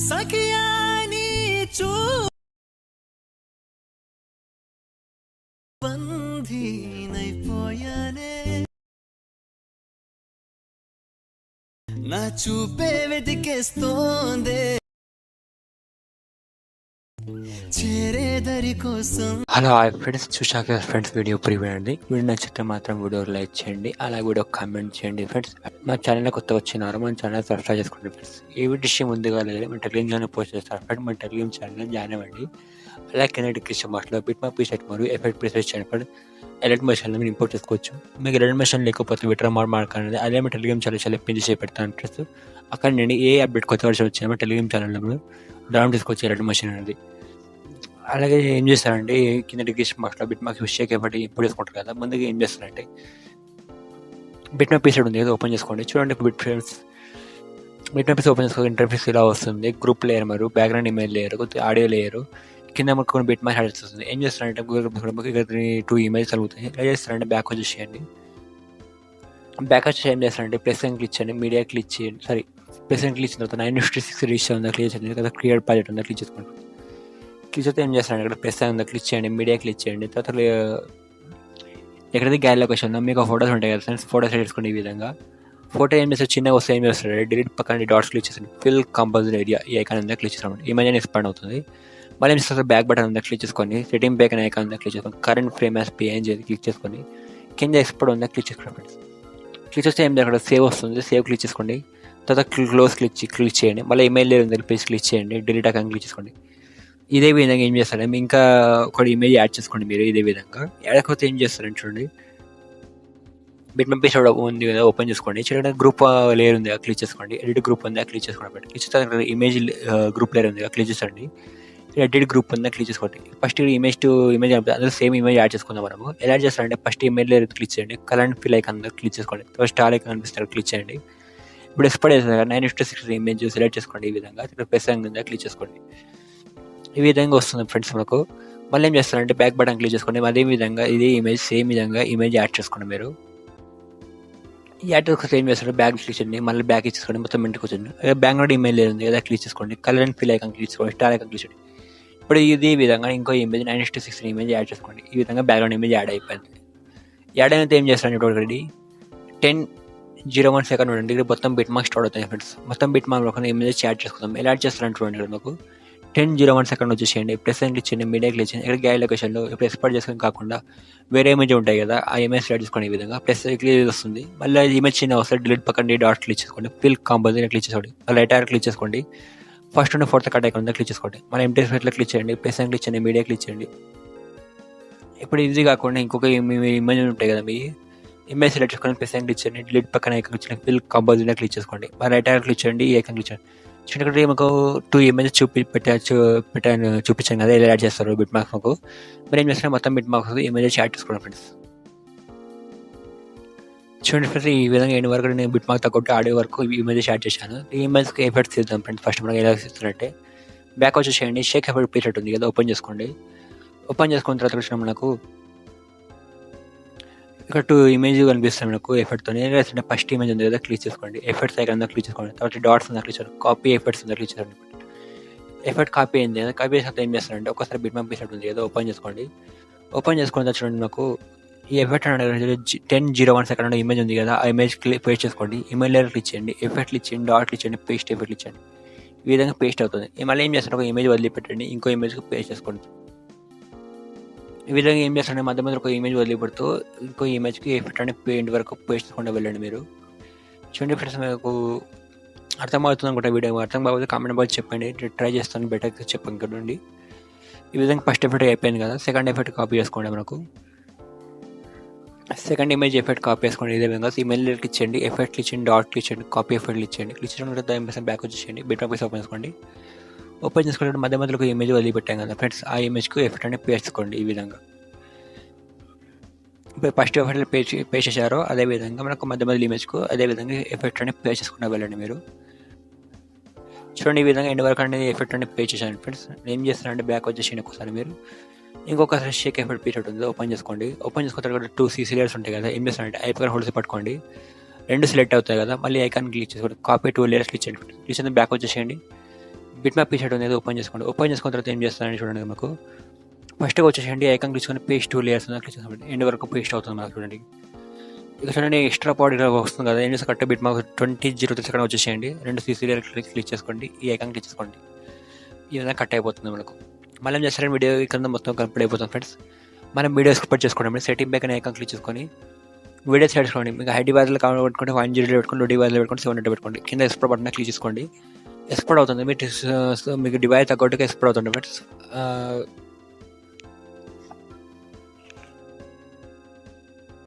సఖియాని బంధీనైపోయానే నా చూపే వెతికేస్తోందే చేరేదరి కోసం. హలో హాయ్ ఫ్రెండ్స్, చూశాక ఫ్రెండ్స్ వీడియో ప్రివ్యూ అండి. వీడియో నచ్చితే మాత్రం వీడియో లైక్ చేయండి, అలాగే వీడియో కామెంట్ చేయండి ఫ్రెండ్స్. మా ఛానల్ కొత్తగా వచ్చినారు, మన ఛానల్ సబ్స్క్రైబ్ చేసుకోండి ఫ్రెండ్స్. ఈ విషయం ముందుగా లేదు, మన టెలిగ్రామ్లో పోస్ట్ చేస్తారు ఫ్రెండ్. మన టెలిగ్రామ్ ఛానల్ జాయిన్ అవ్వండి. అలాగే కింద డిస్క్రిప్షన్ బాక్స్లో బిట్ మా పీసెట్ మరియు ఎఫెక్ట్ ప్రీసెట్ చేయండి ఫ్రెండ్. ఎలక్ట్ మెషన్లో మీరు ఇంపోర్ట్ చేసుకోవచ్చు. మీకు ఎలక్ట్ మెషిన్ లేకపోతే విట్రా మార్క్ అదే మా టెలిగ్రామ్ ఛానల్ చాలా చేసి పెడతాను ఫ్రెండ్స్. అక్కడ నేను ఏ అప్డేట్ కొత్త వర్షన్ వచ్చినా మా టెలిగ్రామ్ ఛానల్లో మీరు డౌన్ చేసుకోవచ్చు ఎలక్ట్ మెషిన్ అనేది. అలాగే ఏం చేస్తారంటే కింద డిస్క్రిప్షన్ బాక్స్లో బిట్ మాకు విషయం కాబట్టి ఇంపోర్ట్ చేసుకుంటారు కదా. ముందుగా ఏం చేస్తారంటే బిట్ మా పీసెట్ ఉంది కదా, ఓపెన్ చేసుకోండి. చూడండి బిట్ ఫ్రెండ్స్, బిట్ మా పీస్ ఓపెన్ చేసుకో ఇంటర్ఫేస్ ఇలా వస్తుంది. గ్రూప్ లేయర్ మరియు background image layer, audio layer, కింద మనకు కొన్ని బిట్ మ్యాచ్ యాడ్ వస్తుంది. ఏం చేస్తారంటే ఇక్కడ 2 ఇమేజ్ కలుగుతాయి. ఎలా చేస్తారంటే బ్యాక్ వచ్చి చేయండి. బ్యాక్ వచ్చి ఏం చేస్తారంటే ప్లస్ అని క్లిక్ చేయండి, మీడియా క్లిక్ చేయండి. ప్లస్ అని క్లిక్ చేసిన తర్వాత 956 రిజిస్టర్ ఉందా క్లిక్ చేయండి, కదా క్రియేట్ ప్రాజెక్ట్ ఉందా క్లిక్ చేసుకోండి. క్లిక్ చేస్తే ఏం చేస్తారంటే ఇక్కడ ప్లస్ ఉందా క్లిక్ చేయండి, మీడియా క్లిక్ చేయండి. తర్వాత ఎక్కడైతే గ్యాలరీ లొకేషన్ ఉందో మీకు ఫోటోస్ ఉంటాయి కదా ఫ్రెండ్స్, ఫోటోస్ చేసుకోండి. ఈ విధంగా ఫోటో ఏం చేస్తారు, చిన్నగా వస్తే ఏం చేస్తారు డిలీట్ పక్కన డాట్స్ క్లిక్ చేయండి, ఫిల్ కంపల్సరీ ఏరియా ఈ ఐకాన్ ఉందా క్లిక్ చేస్తామండి. ఇమేజ్ అని ఎక్స్పాండ్ అవుతుంది. మళ్ళీ ఏం చేస్తారు బ్యాక్ బటన్ ఉందా క్లిక్ చేసుకొని, సెట్టింగ్ బ్యాక్ అనే ఐకాన్ ఉందా క్లిక్ చేసుకొని, current frame as PNG click చేసుకొని, కింద ఎక్స్పోర్ట్ ఉందా క్లిక్ చేసుకోండి ఫ్రెండ్స్. క్లిక్ చేస్తే ఏం అక్కడ సేవ్ వస్తుంది, సేవ్ క్లిక్ చేసుకోండి. తర్వాత క్లోజ్ క్లిక్ చేయండి. మళ్ళీ ఇమెయిల్ లేదు పేజ్ క్లిక్ చేయండి, డిలీట్ ఐకాన్ క్లిక్ చేసుకోండి. ఇదే విధంగా ఏం చేస్తారంటే ఇంకా ఒక ఇమేజ్ యాడ్ చేసుకోండి మీరు. ఇదే విధంగా యాడకపోతే ఏం చేస్తారంటే చూడండి బిట్ మా పీస్ ఉంది కదా, ఓపెన్ చేసుకోండి. చూడండి గ్రూప్ లేయర్ ఉంది క్లిక్ చేసుకోండి, ఎడిట్ గ్రూప్ ఉంది క్లిక్ చేసుకోండి. క్లిక్ చేస్తే ఇమేజ్ గ్రూప్ లేయర్ ఉంది క్లిక్ చేయండి, ఎడిట్ గ్రూప్ ఉందా క్లిక్ చేసుకోండి. ఫస్ట్ ఇమేజ్ టు ఇమేజ్ అందులో సేమ్ ఇమేజ్ యాడ్ చేసుకుందాం మనము. ఎలా యాడ్ చేస్తారంటే ఫస్ట్ ఇమేజ్ లేయర్ క్లిక్ చేయండి, కరెంట్ ఫిల్ ఐకాన్ క్లిక్ చేసుకోండి, స్టార్ ఐకాన్ కనిపిస్తారు క్లిక్ చేయండి. ఇప్పుడు ఎక్స్పోర్ట్ చేస్తారు 9:6 ఇమేజ్ సెలెక్ట్ చేసుకోండి. ఈ విధంగా ఇక్కడ ప్లస్ ఉందా క్లిక్ చేసుకోండి. ఈ విధంగా వస్తుంది ఫ్రెండ్స్ మనకు. మళ్ళీ ఏం చేస్తారంటే బ్యాక్ బటన్ క్లిక్ చేసుకోండి. అదే విధంగా ఇదే ఇమేజ్ సేమ్ విధంగా ఇమేజ్ యాడ్ చేసుకోండి మీరు. యాడ్ చేసుకుంటే ఏం చేస్తారు బ్యాక్ క్లిక్ చేయండి, మళ్ళీ బ్యాక్ ఇచ్చేసుకోండి, మొత్తం ఇంటికి వచ్చింది. బ్యాక్గ్రౌండ్ ఇమేజ్ లేదు కదా క్లిక్ చేసుకోండి, colour and fill icon click చేసుకోండి, స్టార్ ఐకాన్ క్లిక్ చేయండి. ఇప్పుడు ఇదే విధంగా ఇంకో ఇమేజ్ 9:6 ఇమేజ్ యాడ్ చేసుకోండి. ఈ విధంగా బ్యాక్గ్రౌండ్ ఇమేజ్ యాడ్ అయిపోయింది. యాడ్ అయినది ఏం చేస్తారంటే ఆల్రెడీ 10:01 సెకండ్ ఉండండి, ఇక్కడ మొత్తం బిట్ మార్క్ స్టార్ట్ అవుతాయి ఫ్రెండ్స్. మొత్తం బిట్ మార్క్ ఒక ఇమేజ్ యాడ్ చేసుకుందాం. ఎలా యాడ్ చేస్తారంటే చూడండి ఇక్కడ నాకు 10:01 సెకండ్ వచ్చేసేయండి, ప్లస్ అని క్లిక్ చేయండి, మీడియా క్లిక్ చేయండి. ఇక్కడ గ్యాలరీ లొకేషన్లో ఇప్పుడు ఎక్స్పోర్ట్ చేసుకొని కాకుండా వేరే ఇమేజ్ ఉంటాయి కదా, ఆ ఇమేజ్ యాడ్ చేసుకోండి. ఈ విధంగా ప్లస్ క్లిక్ వస్తుంది. మళ్ళీ ఇమేజ్ చిన్న వస్తుంది, డిలీట్ పక్కన డాట్ క్లిక్ చేసుకోండి, ఫిల్ కంపల్సరీ క్లిక్ చేసుకోండి, రైట్ ఆర్ క్లిక్ చేసుకోండి, ఫస్ట్ ఉండే ఫోర్త్ కట్ ఐకాన్ క్లిక్ చేసుకోండి. మళ్ళీ ఎంటీ స్పేస్లో క్లిక్ చేయండి, ప్లస్ అని క్లిక్ చేయండి, మీడియా క్లిక్ చేయండి. ఇప్పుడు ఇది కాకుండా ఇంకొక ఇమేజ్ ఉంటాయి కదా, మీ ఇమేజ్ సెలెక్ట్ చేసుకొని ప్లస్ అని క్లిక్ చేయండి, డిలీట్ పక్కన ఐకాన్ క్లిక్ చేయండి, ఫిల్ కంపల్సరీ క్లిక్ చేసుకోండి, మళ్ళీ రైట్ ఆర్ క్లిక్ చేయండి, ఈ ఐకాన్ క్లిక్ చేయండి. చూడండి మాకు 2 ఇమేజ్ చూపించాను కదా, ఎలా యాడ్ చేస్తారు బిట్ మార్క్స్ మాకు. మరి ఏం చేస్తారు మొత్తం బిట్ మార్క్స్ ఇమేజెస్ యాడ్ చేసుకోండి ఫ్రెండ్స్. చూడండి ఫ్రెండ్స్, ఈ విధంగా ఎండ్ వరకు నేను బిట్ మార్క్ తగ్గట్టు ఆడియో వరకు ఇమేజెస్ యాడ్ చేశాను. ఈ ఇమేజ్కి ఎఫెక్ట్స్ తీద్దాం ఫ్రెండ్స్. ఫస్ట్ మనకి ఎలా ఇస్తారంటే బ్యాక్ వచ్చేసేయండి, షేక్ ఎఫెక్ట్ పీరియడ్ ఉంది కదా, ఓపెన్ చేసుకోండి. ఓపెన్ చేసుకున్న తర్వాత వచ్చిన మనకు ఇక్కడ 2 ఇమేజ్ కనిపిస్తాయి మనకు ఎఫెక్ట్తో. ఏంటంటే ఫస్ట్ ఇమేజ్ ఉంది కదా క్లిక్ చేసుకోండి, ఎఫెక్ట్స్ ఐకాన్ క్లిక్ చేసుకోండి, తర్వాత డాట్స్ ఉందా క్లిక్ చేసుకోండి, కాపీ ఎఫెక్ట్స్ ఉందా క్లిక్ చేసుకోండి. ఎఫెక్ట్ కాపీ అయింది కదా, కాపీ చేస్తే ఏం చేస్తారంటే ఒకసారి బిట్ మార్క్ పీసెట్ ఉంది కదా, ఓపెన్ చేసుకోండి. ఓపెన్ చేసుకున్న తర్వాత చూడండి నాకు ఈ ఎఫెక్ట్ 10:01 సెకండ్ ఇమేజ్ ఉంది కదా, ఆ ఇమేజ్ పేస్ట్ చేసుకోండి, ఇమేజ్ లేయర్ క్లిక్ చేయండి, ఎఫెక్ట్ క్లిక్ చేయండి, డాట్ క్లిక్ చేయండి, పేస్ట్ ఎఫెక్ట్ క్లిక్ చేయండి. ఈ విధంగా పేస్ట్ అవుతుంది. మళ్ళీ ఏం చేస్తారు ఒక ఇమేజ్ వదిలిపెట్టండి, ఇంకో ఇమేజ్కి పేస్ట్ చేసుకోండి. ఈ విధంగా ఏం చేస్తారంటే మధ్య మధ్య ఒక ఇమేజ్ వదిలిపెడుతూ ఇంకో ఇమేజ్కి ఎఫెక్ట్ అంటే పెయింట్ వరకు పేస్ట్ చేసుకుంటూ వెళ్ళండి మీరు. చూడండి ఫ్రెండ్స్, మీకు అర్థమవుతుంది అనుకుంటా. వీడియో అర్థం కాకపోతే కామెంట్ బాక్స్ చెప్పండి, ట్రై చేస్తాను బెటర్ చెప్పండి ఇక్కడ నుండి. ఈ విధంగా ఫస్ట్ ఎఫెక్ట్ అయిపోయింది కదా, సెకండ్ ఎఫెక్ట్ కాపీ చేసుకోండి. మనకు సెకండ్ ఇమేజ్ ఎఫెక్ట్ కాపీ చేసుకోండి. ఇదే విధంగా ఇమేజ్ క్లిక్ చేయండి, ఎఫెక్ట్ క్లిక్ చేయండి, డాట్ క్లిక్ చేయండి, కాపీ ఎఫెక్ట్ క్లిక్ చేయండి. క్లిక్ చేయడం తర్వాత బ్యాక్ వచ్చేసేయండి, బిట్ మార్క్ ఓపెన్ చేసుకోండి. ఓపెన్ చేసుకుంటే మధ్య మధ్యలో ఒక ఇమేజ్ వదిలిపెట్టాం కదా ఫ్రెండ్స్, ఆ ఇమేజ్కి ఎఫెక్ట్ అనేది పేస్ట్ చేసుకోండి. ఈ విధంగా ఇప్పుడు ఫస్ట్ ఎఫెక్ట్ పేస్ట్ చేశారో అదే విధంగా మనకు మధ్య మధ్యలో ఇమేజ్కు అదే విధంగా ఎఫెక్ట్ అనేది పేస్ట్ చేసుకుంటూ వెళ్ళండి మీరు. చూడండి ఈ విధంగా ఎండ్ వరకు అనేది ఎఫెక్ట్ అనేది పేస్ట్ చేశాను ఫ్రెండ్స్. ఏం చేస్తారంటే బ్యాక్ వచ్చేసి ఒకసారి మీరు ఇంకొకసారి షేక్ ఎఫెక్ట్ పీరియడ్ ఉంది, ఓపెన్ చేసుకోండి. ఓపెన్ చేసుకున్న తర్వాత 2 CC లేయర్స్ ఉంటాయి కదా, ఏం చేస్తారంటే ఐకాన్ హోల్డ్స్ పట్టుకోండి, 2 సెలెక్ట్ అవుతాయి కదా, మళ్ళీ ఐకాన్ క్లిక్ చేసుకోండి, కాపీ 2 లేయర్స్ క్లిక్ చేయండి. క్లిక్ చేసి బ్యాక్ వచ్చేసేయండి. బిట్ మ్యాప్ పీసెట్ అనేది ఓపెన్ చేసుకోండి. ఓపెన్ చేసుకున్న తర్వాత ఏం చేస్తారని చూడండి. మనకు ఫస్ట్గా వచ్చేసండి ఐకాన్ క్లిక్ చేసుకొని పేస్ట్ 2 లేయర్స్ క్లిక్ చేసుకోండి. ఎండ్ వరకు పేస్ట్ అవుతుంది మనకు చూడండి. ఇక చూడండి ఎక్స్ట్రా పాడ్ ఇలా వస్తుంది కదా, ఏం చేస్తే కరెక్ట్ బిట్ మ్యాప్ 20:03 సెకండ్ వచ్చేసేయండి. 2 CC లేయర్ క్లిక్ చేసుకోండి. ఈ ఐకాన్ క్లిక్ చేసుకోండి. ఈ విధంగా కట్ అయిపోతుంది మనకు. మళ్ళీ ఏం చేస్తారంటే వీడియో కింద మొత్తం కంప్లీట్ అయిపోతుంది ఫ్రెండ్స్. మనం వీడియో ఎక్స్పోర్ట్ చేసుకోండి. సెట్టింగ్ బ్యాక్ అనే ఐకాన్ క్లిక్ చేసుకొని వీడియో సెట్ చేసుకోండి. మీకు హై డివైజ్లో కావాలి పెట్టుకోండి, 1GB పెట్టుకోండి, లో డివైజ్లో పెట్టుకోండి, 700 పెట్టుకోండి. కింద ఎక్స్పోర్ట్ బటన్ క్లిక్ చేసుకోండి. ఎక్స్పోర్ట్ అవుతుంది. మీకు డివైస్ తగ్గట్టుగా ఎక్స్పోర్ట్ అవుతుంది ఫ్రెండ్స్.